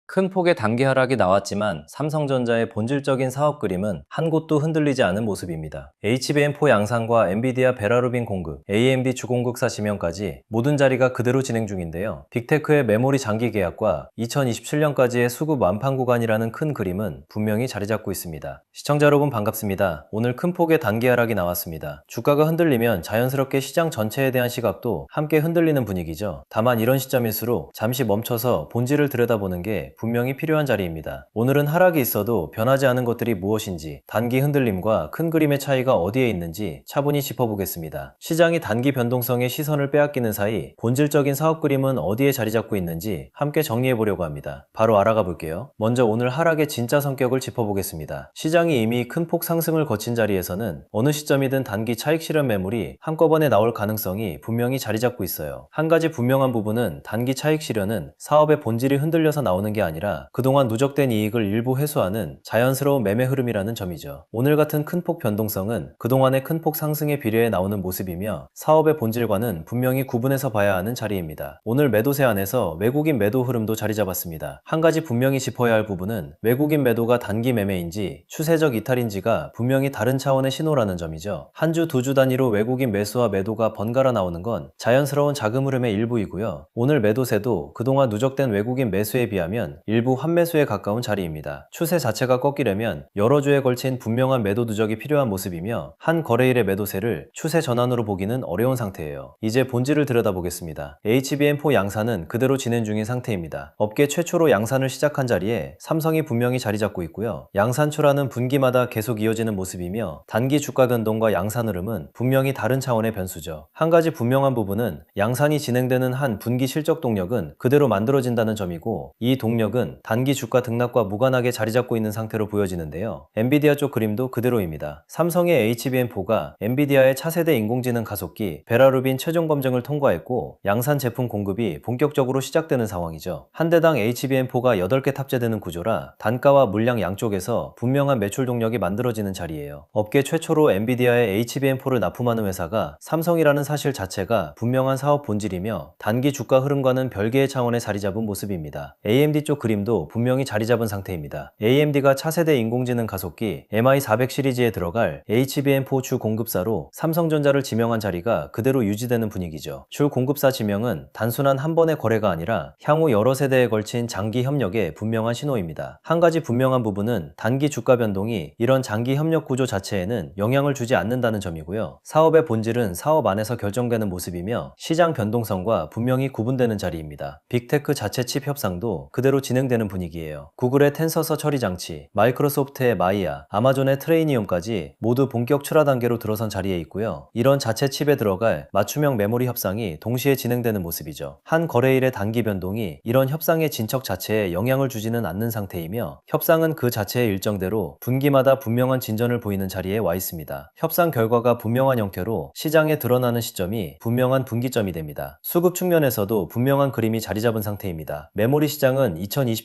큰 폭의 단기 하락이 나왔지만 삼성전자의 본질적인 사업 그림은 한 곳도 흔들리지 않은 모습입니다. HBM4 양산과 엔비디아 베라루빈 공급, AMD 주공국사 지명까지 모든 자리가 그대로 진행 중인데요. 빅테크의 메모리 장기 계약과 2027년까지의 수급 완판 구간이라는 큰 그림은 분명히 자리 잡고 있습니다. 시청자 여러분 반갑습니다. 오늘 큰 폭의 단기 하락이 나왔습니다. 주가가 흔들리면 자연스럽게 시장 전체에 대한 시각도 함께 흔들리는 분위기죠. 다만 이런 시점일수록 잠시 멈춰서 본질을 들여다보는 게 분명히 필요한 자리입니다. 오늘은 하락이 있어도 변하지 않은 것들이 무엇인지, 단기 흔들림과 큰 그림의 차이가 어디에 있는지 차분히 짚어보겠습니다. 시장이 단기 변동성의 시선을 빼앗기는 사이 본질적인 사업 그림은 어디에 자리 잡고 있는지 함께 정리해보려고 합니다. 바로 알아가 볼게요. 먼저 오늘 하락의 진짜 성격을 짚어보겠습니다. 시장이 이미 큰 폭 상승을 거친 자리에서는 어느 시점이든 단기 차익 실현 매물이 한꺼번에 나올 가능성이 분명히 자리 잡고 있어요. 한 가지 분명한 부분은 단기 차익 실현은 사업의 본질이 흔들려서 나오는 게 아니라 그동안 누적된 이익을 일부 회수하는 자연스러운 매매 흐름이라는 점이죠. 오늘 같은 큰 폭 변동성은 그동안의 큰 폭 상승에 비례해 나오는 모습이며 사업의 본질과는 분명히 구분해서 봐야 하는 자리입니다. 오늘 매도세 안에서 외국인 매도 흐름도 자리 잡았습니다. 한 가지 분명히 짚어야 할 부분은 외국인 매도가 단기 매매인지 추세적 이탈인지가 분명히 다른 차원의 신호라는 점이죠. 한 주, 두 주 단위로 외국인 매수와 매도가 번갈아 나오는 건 자연스러운 자금 흐름의 일부이고요. 오늘 매도세도 그동안 누적된 외국인 매수에 비하면 일부 환매수에 가까운 자리입니다. 추세 자체가 꺾이려면 여러 주에 걸친 분명한 매도 누적이 필요한 모습이며 한 거래일의 매도세를 추세 전환으로 보기는 어려운 상태예요. 이제 본질을 들여다보겠습니다. HBM4 양산은 그대로 진행 중인 상태입니다. 업계 최초로 양산을 시작한 자리에 삼성이 분명히 자리 잡고 있고요. 양산 출하는 분기마다 계속 이어지는 모습이며 단기 주가 변동과 양산 흐름은 분명히 다른 차원의 변수죠. 한 가지 분명한 부분은 양산이 진행되는 한 분기 실적 동력은 그대로 만들어진다는 점이고 이 동력은 단기 주가 등락과 무관하게 자리 잡고 있는 상태로 보여지는데요. 엔비디아 쪽 그림도 그대로입니다. 삼성의 HBM4가 엔비디아의 차세대 인공지능 가속기 베라루빈 최종 검증을 통과했고 양산 제품 공급이 본격적으로 시작되는 상황이죠. 한 대당 HBM4가 8개 탑재되는 구조라 단가와 물량 양쪽에서 분명한 매출 동력이 만들어지는 자리예요. 업계 최초로 엔비디아의 HBM4를 납품하는 회사가 삼성이라는 사실 자체가 분명한 사업 본질이며 단기 주가 흐름과는 별개의 차원에 자리 잡은 모습입니다. AMD 쪽 그림도 분명히 자리 잡은 상태입니다. AMD가 차세대 인공지능 가속기 MI400 시리즈에 들어갈 HBM4 주 공급사로 삼성전자를 지명한 자리가 그대로 유지되는 분위기죠. 주 공급사 지명은 단순한 한 번의 거래가 아니라 향후 여러 세대에 걸친 장기 협력의 분명한 신호입니다. 한 가지 분명한 부분은 단기 주가 변동이 이런 장기 협력 구조 자체에는 영향을 주지 않는다는 점이고요. 사업의 본질은 사업 안에서 결정되는 모습이며 시장 변동성과 분명히 구분되는 자리입니다. 빅테크 자체 칩 협상도 그대로 진행되는 분위기예요. 구글의 텐서서 처리 장치, 마이크로소프트의 마이아, 아마존의 트레이니움까지 모두 본격 출하 단계로 들어선 자리에 있고요. 이런 자체 칩에 들어갈 맞춤형 메모리 협상이 동시에 진행되는 모습이죠. 한 거래일의 단기 변동이 이런 협상의 진척 자체에 영향을 주지는 않는 상태이며 협상은 그 자체의 일정대로 분기마다 분명한 진전을 보이는 자리에 와 있습니다. 협상 결과가 분명한 형태로 시장에 드러나는 시점이 분명한 분기점이 됩니다. 수급 측면에서도 분명한 그림이 자리 잡은 상태입니다. 메모리 시장은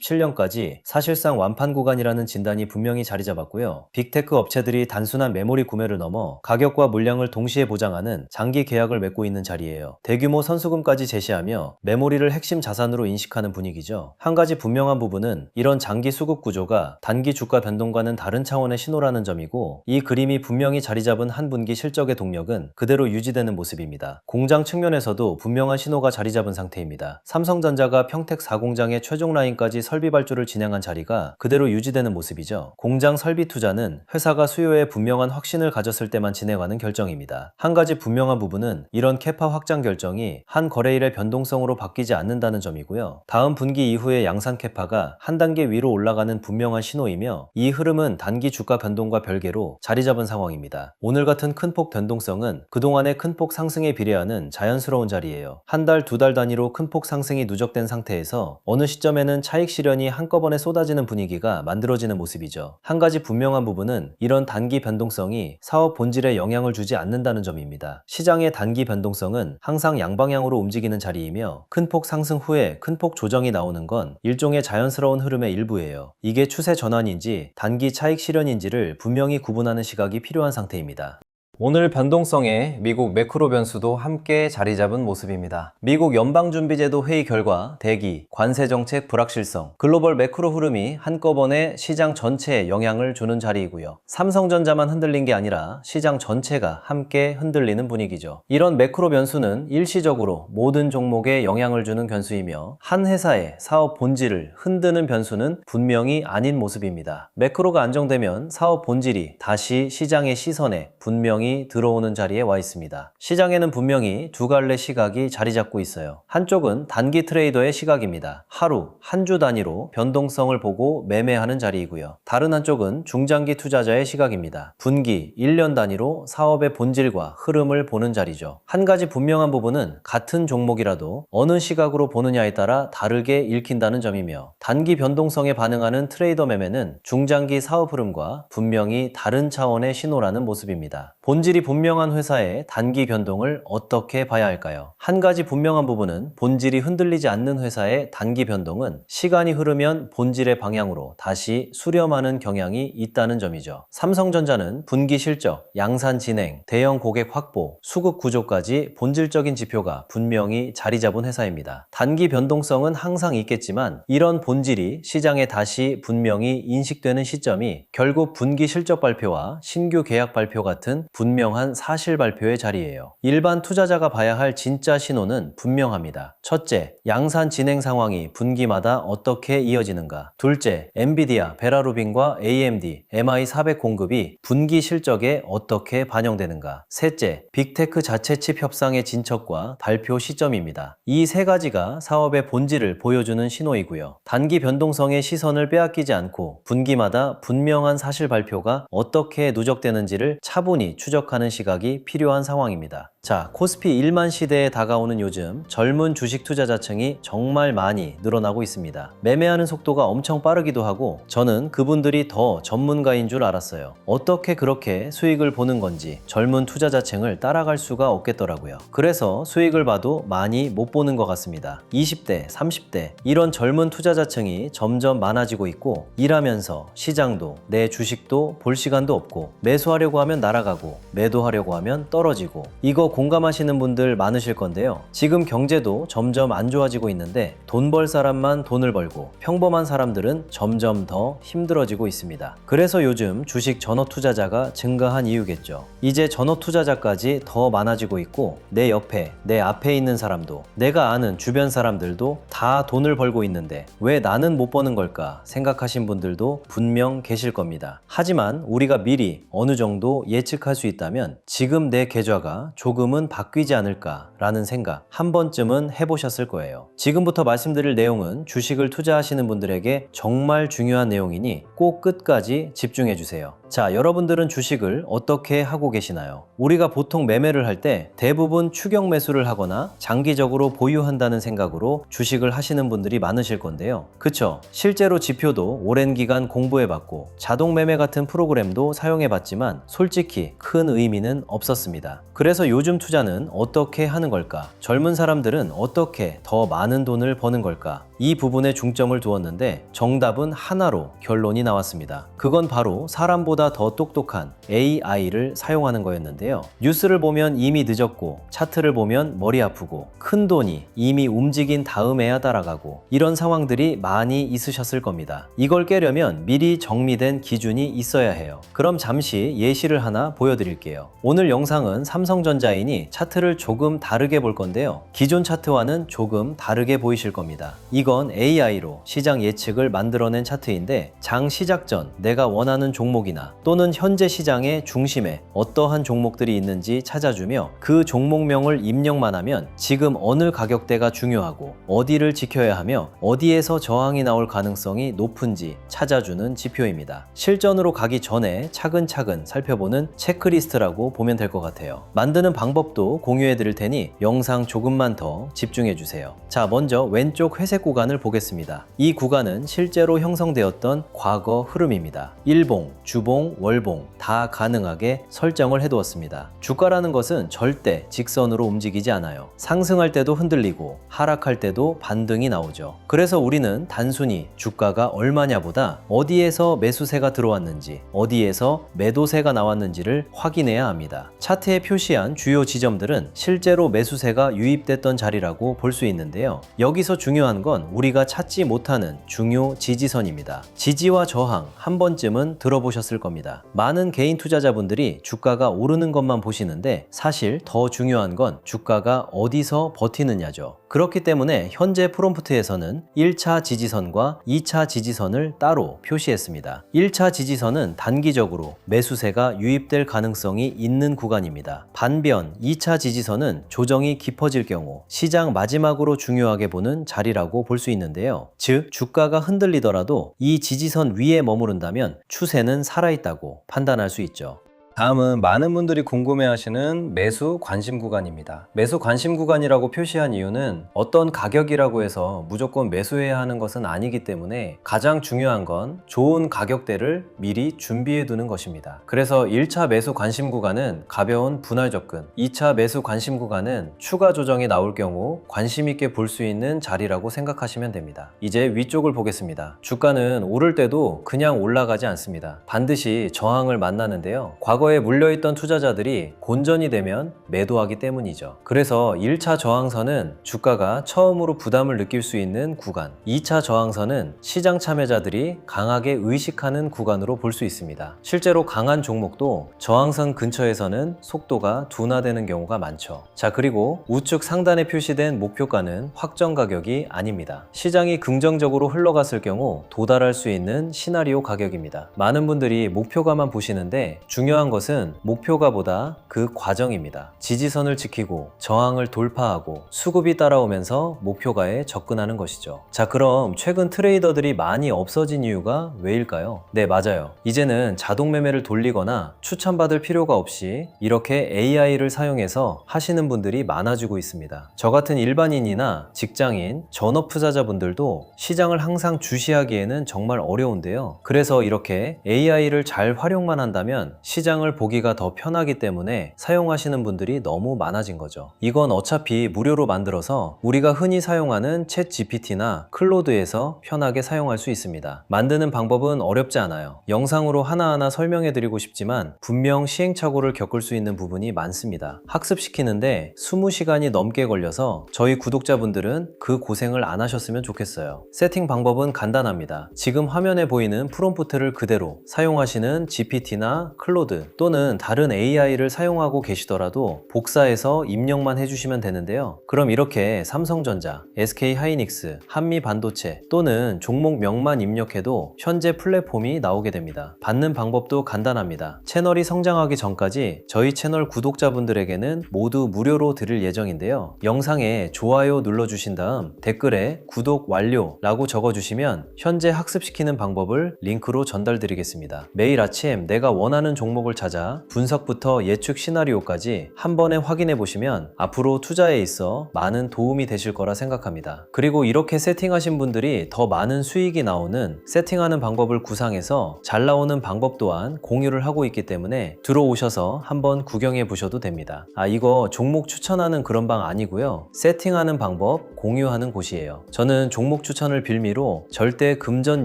2027년까지 사실상 완판 구간이라는 진단이 분명히 자리 잡았고요. 빅테크 업체들이 단순한 메모리 구매를 넘어 가격과 물량을 동시에 보장하는 장기 계약을 맺고 있는 자리예요. 대규모 선수금까지 제시하며 메모리를 핵심 자산으로 인식하는 분위기죠. 한 가지 분명한 부분은 이런 장기 수급 구조가 단기 주가 변동과는 다른 차원의 신호라는 점이고 이 그림이 분명히 자리 잡은 한 분기 실적의 동력은 그대로 유지되는 모습입니다. 공장 측면에서도 분명한 신호가 자리 잡은 상태입니다. 삼성전자가 평택 4공장의 최종 라인까지 설비 발주를 진행한 자리가 그대로 유지되는 모습이죠. 공장 설비 투자는 회사가 수요에 분명한 확신을 가졌을 때만 진행하는 결정입니다. 한 가지 분명한 부분은 이런 캐파 확장 결정이 한 거래일의 변동성으로 바뀌지 않는다는 점이고요. 다음 분기 이후의 양산 캐파가 한 단계 위로 올라가는 분명한 신호이며 이 흐름은 단기 주가 변동과 별개로 자리 잡은 상황입니다. 오늘 같은 큰 폭 변동성은 그동안의 큰 폭 상승에 비례하는 자연스러운 자리예요. 한 달, 두 달 단위로 큰 폭 상승이 누적된 상태에서 어느 시점에는 차익 실현이 한꺼번에 쏟아지는 분위기가 만들어지는 모습이죠. 한 가지 분명한 부분은 이런 단기 변동성이 사업 본질에 영향을 주지 않는다는 점입니다. 시장의 단기 변동성은 항상 양방향으로 움직이는 자리이며 큰 폭 상승 후에 큰 폭 조정이 나오는 건 일종의 자연스러운 흐름의 일부예요. 이게 추세 전환인지 단기 차익 실현인지를 분명히 구분하는 시각이 필요한 상태입니다. 오늘 변동성에 미국 매크로 변수도 함께 자리 잡은 모습입니다. 미국 연방준비제도 회의 결과 대기, 관세정책 불확실성, 글로벌 매크로 흐름이 한꺼번에 시장 전체에 영향을 주는 자리이고요. 삼성전자만 흔들린 게 아니라 시장 전체가 함께 흔들리는 분위기죠. 이런 매크로 변수는 일시적으로 모든 종목에 영향을 주는 변수이며 한 회사의 사업 본질을 흔드는 변수는 분명히 아닌 모습입니다. 매크로가 안정되면 사업 본질이 다시 시장의 시선에 분명히 들어오는 자리에 와 있습니다. 시장에는 분명히 두 갈래 시각이 자리 잡고 있어요. 한쪽은 단기 트레이더의 시각입니다. 하루, 한 주 단위로 변동성을 보고 매매하는 자리이고요. 다른 한쪽은 중장기 투자자의 시각입니다. 분기, 1년 단위로 사업의 본질과 흐름을 보는 자리죠. 한 가지 분명한 부분은 같은 종목이라도 어느 시각으로 보느냐에 따라 다르게 읽힌다는 점이며 단기 변동성에 반응하는 트레이더 매매는 중장기 사업 흐름과 분명히 다른 차원의 신호라는 모습입니다. 본질이 분명한 회사의 단기 변동을 어떻게 봐야 할까요? 한 가지 분명한 부분은 본질이 흔들리지 않는 회사의 단기 변동은 시간이 흐르면 본질의 방향으로 다시 수렴하는 경향이 있다는 점이죠. 삼성전자는 분기 실적, 양산 진행, 대형 고객 확보, 수급 구조까지 본질적인 지표가 분명히 자리 잡은 회사입니다. 단기 변동성은 항상 있겠지만 이런 본질이 시장에 다시 분명히 인식되는 시점이 결국 분기 실적 발표와 신규 계약 발표 같은 분명한 사실 발표의 자리예요. 일반 투자자가 봐야 할 진짜 신호는 분명합니다. 첫째, 양산 진행 상황이 분기마다 어떻게 이어지는가. 둘째, 엔비디아, 베라루빈과 AMD, MI400 공급이 분기 실적에 어떻게 반영되는가. 셋째, 빅테크 자체 칩 협상의 진척과 발표 시점입니다. 이 세 가지가 사업의 본질을 보여주는 신호이고요. 단기 변동성의 시선을 빼앗기지 않고 분기마다 분명한 사실 발표가 어떻게 누적되는지를 차분히 추적하는 시각이 필요한 상황입니다. 자, 코스피 1만 시대에 다가오는 요즘 젊은 주식 투자자층이 정말 많이 늘어나고 있습니다. 매매하는 속도가 엄청 빠르기도 하고 저는 그분들이 더 전문가인 줄 알았어요. 어떻게 그렇게 수익을 보는 건지 젊은 투자자층을 따라갈 수가 없겠더라고요. 그래서 수익을 봐도 많이 못 보는 것 같습니다. 20대, 30대 이런 젊은 투자자층이 점점 많아지고 있고 일하면서 시장도 내 주식도 볼 시간도 없고 매수하려고 하면 날아가고 매도하려고 하면 떨어지고 이거 공감하시는 분들 많으실 건데요. 지금 경제도 점점 안 좋아지고 있는데 돈 벌 사람만 돈을 벌고 평범한 사람들은 점점 더 힘들어지고 있습니다. 그래서 요즘 주식 전업 투자자가 증가한 이유겠죠. 이제 전업 투자자까지 더 많아지고 있고 내 옆에, 내 앞에 있는 사람도 내가 아는 주변 사람들도 다 돈을 벌고 있는데 왜 나는 못 버는 걸까 생각하신 분들도 분명 계실 겁니다. 하지만 우리가 미리 어느 정도 예측할 수 있다면 지금 내 계좌가 조금은 바뀌지 않을까라는 생각 한 번쯤은 해보셨을 거예요. 지금부터 말씀드릴 내용은 주식을 투자하시는 분들에게 정말 중요한 내용이니 꼭 끝까지 집중해 주세요. 자, 여러분들은 주식을 어떻게 하고 계시나요? 우리가 보통 매매를 할 때 대부분 추격 매수를 하거나 장기적으로 보유한다는 생각으로 주식을 하시는 분들이 많으실 건데요. 그쵸? 실제로 지표도 오랜 기간 공부해봤고 자동 매매 같은 프로그램도 사용해봤지만 솔직히 큰 의미는 없었습니다. 그래서 요즘 투자는 어떻게 하는 걸까? 젊은 사람들은 어떻게 더 많은 돈을 버는 걸까? 이 부분에 중점을 두었는데 정답은 하나로 결론이 나왔습니다. 그건 바로 사람보다 더 똑똑한 AI를 사용하는 거였는데요. 뉴스를 보면 이미 늦었고 차트를 보면 머리 아프고 큰 돈이 이미 움직인 다음에야 따라가고 이런 상황들이 많이 있으셨을 겁니다. 이걸 깨려면 미리 정리된 기준이 있어야 해요. 그럼 잠시 예시를 하나 보여드릴게요. 오늘 영상은 삼성전자이니 차트를 조금 다르게 볼 건데요. 기존 차트와는 조금 다르게 보이실 겁니다. 이건 AI로 시장 예측을 만들어낸 차트인데 장 시작 전 내가 원하는 종목이나 또는 현재 시장의 중심에 어떠한 종목들이 있는지 찾아주며 그 종목명을 입력만 하면 지금 어느 가격대가 중요하고 어디를 지켜야 하며 어디에서 저항이 나올 가능성이 높은지 찾아주는 지표입니다. 실전으로 가기 전에 차근차근 살펴보는 체크리스트라고 보면 될 것 같아요. 만드는 방법 방법도 공유해 드릴 테니 영상 조금만 더 집중해 주세요. 자, 먼저 왼쪽 회색 구간을 보겠습니다. 이 구간은 실제로 형성되었던 과거 흐름입니다. 일봉, 주봉, 월봉 다 가능하게 설정을 해두었습니다. 주가라는 것은 절대 직선으로 움직이지 않아요. 상승할 때도 흔들리고 하락할 때도 반등이 나오죠. 그래서 우리는 단순히 주가가 얼마냐보다 어디에서 매수세가 들어왔는지, 어디에서 매도세가 나왔는지를 확인해야 합니다. 차트에 표시한 주요 지점들은 실제로 매수세가 유입됐던 자리라고 볼 수 있는데요. 여기서 중요한 건 우리가 찾지 못하는 중요 지지선입니다. 지지와 저항 한 번쯤은 들어보셨을 겁니다. 많은 개인 투자자분들이 주가가 오르는 것만 보시는데 사실 더 중요한 건 주가가 어디서 버티느냐죠. 그렇기 때문에 현재 프롬프트에서는 1차 지지선과 2차 지지선을 따로 표시했습니다. 1차 지지선은 단기적으로 매수세가 유입될 가능성이 있는 구간입니다. 반면 2차 지지선은 조정이 깊어질 경우 시장 마지막으로 중요하게 보는 자리라고 볼 수 있는데요. 즉, 주가가 흔들리더라도 이 지지선 위에 머무른다면 추세는 살아있다고 판단할 수 있죠. 다음은 많은 분들이 궁금해하시는 매수 관심 구간입니다. 매수 관심 구간이라고 표시한 이유는 어떤 가격이라고 해서 무조건 매수해야 하는 것은 아니기 때문에 가장 중요한 건 좋은 가격대를 미리 준비해 두는 것입니다. 그래서 1차 매수 관심 구간은 가벼운 분할 접근, 2차 매수 관심 구간은 추가 조정이 나올 경우 관심 있게 볼 수 있는 자리라고 생각하시면 됩니다. 이제 위쪽을 보겠습니다. 주가는 오를 때도 그냥 올라가지 않습니다. 반드시 저항을 만나는데요. 과거에 물려있던 투자자들이 곤전이 되면 매도하기 때문이죠. 그래서 1차 저항선은 주가가 처음으로 부담을 느낄 수 있는 구간, 2차 저항선은 시장 참여자들이 강하게 의식하는 구간으로 볼 수 있습니다. 실제로 강한 종목도 저항선 근처에서는 속도가 둔화되는 경우가 많죠. 자, 그리고 우측 상단에 표시된 목표가는 확정 가격이 아닙니다. 시장이 긍정적으로 흘러갔을 경우 도달할 수 있는 시나리오 가격입니다. 많은 분들이 목표가만 보시는데 중요한 것은 목표가보다 그 과정입니다. 지지선을 지키고 저항을 돌파하고 수급이 따라오면서 목표가에 접근하는 것이죠. 자, 그럼 최근 트레이더들이 많이 없어진 이유가 왜일까요? 네, 맞아요. 이제는 자동 매매를 돌리거나 추천받을 필요가 없이 이렇게 AI를 사용해서 하시는 분들이 많아지고 있습니다. 저 같은 일반인이나 직장인, 전업 투자자분들도 시장을 항상 주시하기에는 정말 어려운데요. 그래서 이렇게 AI를 잘 활용만 한다면 시장을 보기가 더 편하기 때문에 사용하시는 분들이 너무 많아진 거죠. 이건 어차피 무료로 만들어서 우리가 흔히 사용하는 챗 GPT나 클로드에서 편하게 사용할 수 있습니다. 만드는 방법은 어렵지 않아요. 영상으로 하나하나 설명해 드리고 싶지만 분명 시행착오를 겪을 수 있는 부분이 많습니다. 학습시키는데 20시간이 넘게 걸려서 저희 구독자분들은 그 고생을 안 하셨으면 좋겠어요. 세팅 방법은 간단합니다. 지금 화면에 보이는 프롬프트를 그대로 사용하시는 GPT나 클로드 또는 다른 AI를 사용하고 계시더라도 복사해서 입력만 해주시면 되는데요. 그럼 이렇게 삼성전자, SK하이닉스, 한미반도체 또는 종목명만 입력해도 현재 플랫폼이 나오게 됩니다. 받는 방법도 간단합니다. 채널이 성장하기 전까지 저희 채널 구독자분들에게는 모두 무료로 드릴 예정인데요. 영상에 좋아요 눌러주신 다음 댓글에 구독 완료 라고 적어주시면 현재 학습시키는 방법을 링크로 전달드리겠습니다. 매일 아침 내가 원하는 종목을 찾아 분석부터 예측 시나리오까지 한 번에 확인해 보시면 앞으로 투자에 있어 많은 도움이 되실 거라 생각합니다. 그리고 이렇게 세팅하신 분들이 더 많은 수익이 나오는 세팅하는 방법을 구상해서 잘 나오는 방법 또한 공유를 하고 있기 때문에 들어오셔서 한번 구경해 보셔도 됩니다. 이거 종목 추천하는 그런 방 아니고요. 세팅하는 방법 공유하는 곳이에요. 저는 종목 추천을 빌미로 절대 금전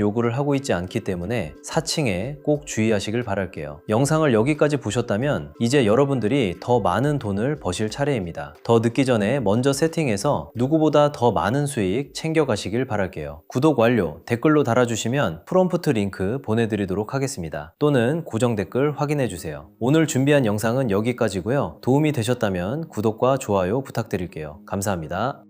요구를 하고 있지 않기 때문에 사칭에 꼭 주의하시길 바랄게요. 영상을 여기까지 보셨다면 이제 여러분들이 더 많은 돈을 버실 차례입니다. 더 늦기 전에 먼저 세팅해서 누구보다 더 많은 수익 챙겨가시길 바랄게요. 구독 완료, 댓글로 달아주시면 프롬프트 링크 보내드리도록 하겠습니다. 또는 고정 댓글 확인해주세요. 오늘 준비한 영상은 여기까지고요. 도움이 되셨다면 구독과 좋아요 부탁드릴게요. 감사합니다.